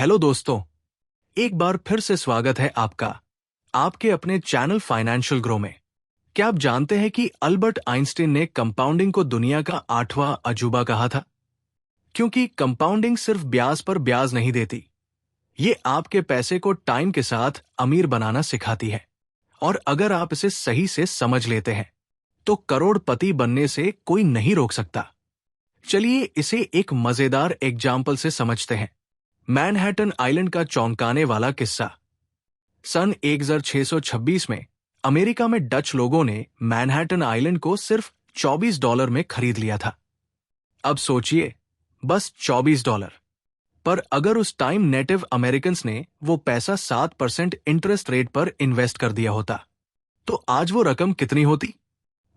Hello दोस्तों, एक बार फिर से स्वागत है आपका आपके अपने चैनल फाइनेंशियल ग्रो में। क्या आप जानते हैं कि अल्बर्ट आइंस्टीन ने कंपाउंडिंग को दुनिया का 8वां अजूबा कहा था? क्योंकि कंपाउंडिंग सिर्फ ब्याज पर ब्याज नहीं देती, ये आपके पैसे को टाइम के साथ अमीर बनाना सिखाती है। और अगर आप इसे सही से समझ लेते हैं तो करोड़पति बनने से कोई नहीं रोक सकता। चलिए इसे एक मजेदार एग्जाम्पल से समझते हैं। मैनहट्टन आइलैंड का चौंकाने वाला किस्सा। सन 1626 में अमेरिका में डच लोगों ने मैनहट्टन आइलैंड को सिर्फ $24 में खरीद लिया था। अब सोचिए, बस $24। पर अगर उस टाइम नेटिव अमेरिकन्स ने वो पैसा 7% इंटरेस्ट रेट पर इन्वेस्ट कर दिया होता तो आज वो रकम कितनी होती?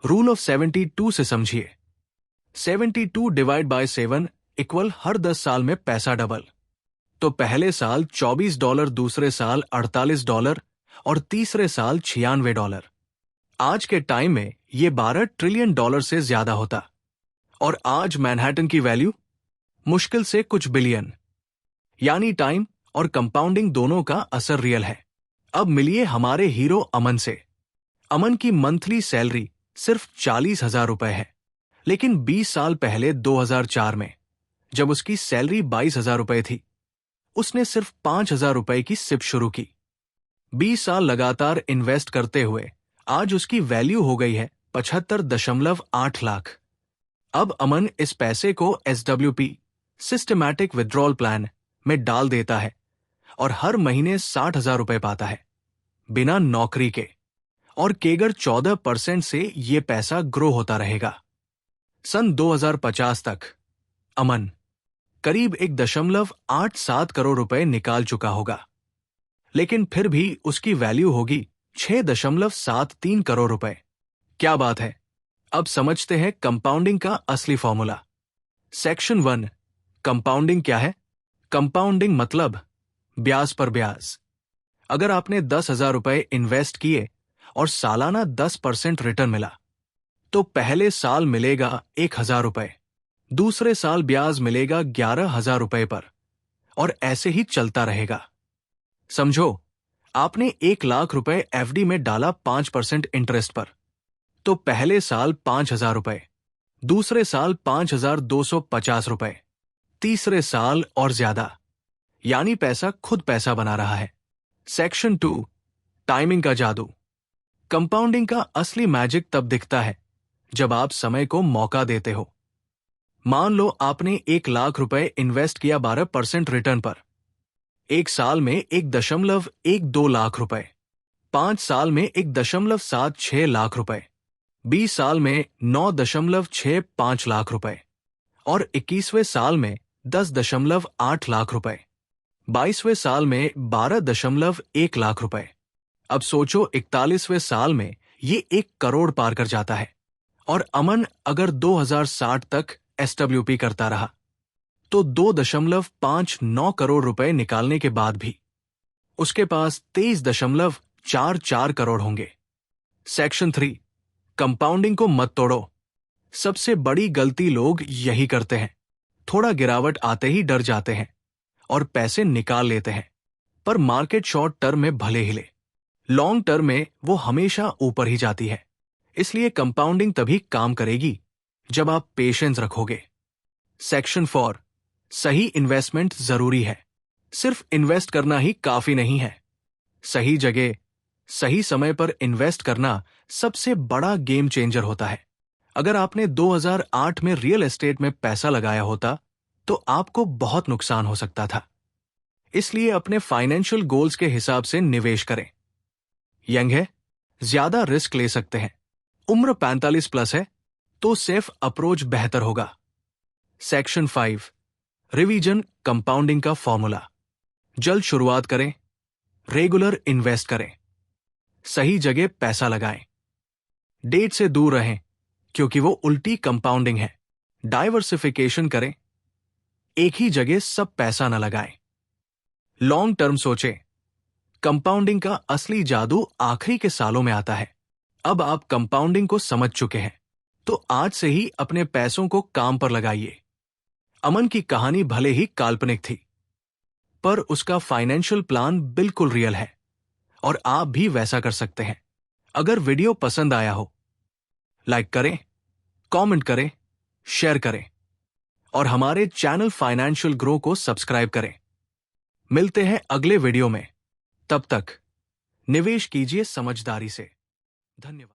रूल ऑफ 72 से समझिए। 72 डिवाइड बाय 7 इक्वल हर 10 साल में पैसा डबल। तो पहले साल $24, दूसरे साल $48 और तीसरे साल $96। आज के टाइम में ये $12 ट्रिलियन से ज्यादा होता। और आज मैनहट्टन की वैल्यू मुश्किल से कुछ बिलियन। यानी टाइम और कंपाउंडिंग दोनों का असर रियल है। अब मिलिए हमारे हीरो अमन से। अमन की मंथली सैलरी सिर्फ 40,000 रुपए है, लेकिन 20 साल पहले 2004 में जब उसकी सैलरी 22,000 रुपए थी, उसने सिर्फ 5,000 रुपए की सिप शुरू की। 20 साल लगातार इन्वेस्ट करते हुए आज उसकी वैल्यू हो गई है 75.8 लाख। अब अमन इस पैसे को SWP सिस्टमैटिक विड्रॉल प्लान में डाल देता है और हर महीने 60,000 रुपए पाता है बिना नौकरी के। और केगर 14% से ये पैसा ग्रो होता रहेगा। सन 2050 तक अमन करीब 1.87 करोड़ रुपए निकाल चुका होगा, लेकिन फिर भी उसकी वैल्यू होगी 6.73 करोड़ रुपए। क्या बात है। अब समझते हैं कंपाउंडिंग का असली फॉर्मूला। सेक्शन 1, कंपाउंडिंग क्या है? कंपाउंडिंग मतलब ब्याज पर ब्याज। अगर आपने 10,000 रुपए इन्वेस्ट किए और सालाना 10% रिटर्न मिला तो पहले साल मिलेगा 1,000 रुपए, दूसरे साल ब्याज मिलेगा 11,000 रुपए पर, और ऐसे ही चलता रहेगा। समझो, आपने 1 लाख रुपए FD में डाला 5% इंटरेस्ट पर, तो पहले साल 5,000 रुपए, दूसरे साल 5,250 रुपए, तीसरे साल और ज्यादा। यानी पैसा खुद पैसा बना रहा है। सेक्शन 2, टाइमिंग का जादू। कंपाउंडिंग का असली मैजिक तब दिखता है जब आप समय को मौका देते हो। मान लो आपने 1 लाख रुपए इन्वेस्ट किया 12% रिटर्न पर। 1 साल में 1.12 लाख रुपए, 5 साल में 1.76 लाख रुपए, 20 साल में 9.65 लाख रुपए और 21वें साल में 10.8 लाख रुपए, 22वें साल में 12.1 लाख रुपए। अब सोचो 41वें साल में ये 1 करोड़ पार कर जाता है। और अमन अगर 2060 तक SWP करता रहा तो 2.59 करोड़ रुपए निकालने के बाद भी उसके पास 23.44 करोड़ होंगे। सेक्शन 3, कंपाउंडिंग को मत तोड़ो। सबसे बड़ी गलती लोग यही करते हैं। थोड़ा गिरावट आते ही डर जाते हैं और पैसे निकाल लेते हैं। पर मार्केट शॉर्ट टर्म में भले हिले, लॉन्ग टर्म में वो हमेशा ऊपर ही जाती है। इसलिए कंपाउंडिंग तभी काम करेगी जब आप पेशेंस रखोगे। सेक्शन 4, सही इन्वेस्टमेंट जरूरी है। सिर्फ इन्वेस्ट करना ही काफी नहीं है। सही जगह सही समय पर इन्वेस्ट करना सबसे बड़ा गेम चेंजर होता है। अगर आपने 2008 में रियल एस्टेट में पैसा लगाया होता तो आपको बहुत नुकसान हो सकता था। इसलिए अपने फाइनेंशियल गोल्स के हिसाब से निवेश करें। यंग है, ज्यादा रिस्क ले सकते हैं, उम्र 45 प्लस है तो सेफ अप्रोच बेहतर होगा। सेक्शन 5, रिवीजन कंपाउंडिंग का फॉर्मूला। जल्द शुरुआत करें, रेगुलर इन्वेस्ट करें, सही जगह पैसा लगाएं, डेट से दूर रहें क्योंकि वो उल्टी कंपाउंडिंग है। डाइवर्सिफिकेशन करें, एक ही जगह सब पैसा न लगाएं। लॉन्ग टर्म सोचें। कंपाउंडिंग का असली जादू आखिरी के सालों में आता है। अब आप कंपाउंडिंग को समझ चुके हैं तो आज से ही अपने पैसों को काम पर लगाइए। अमन की कहानी भले ही काल्पनिक थी, पर उसका फाइनेंशियल प्लान बिल्कुल रियल है और आप भी वैसा कर सकते हैं। अगर वीडियो पसंद आया हो, लाइक करें, कमेंट करें, शेयर करें और हमारे चैनल फाइनेंशियल ग्रो को सब्सक्राइब करें। मिलते हैं अगले वीडियो में। तब तक निवेश कीजिए समझदारी से। धन्यवाद।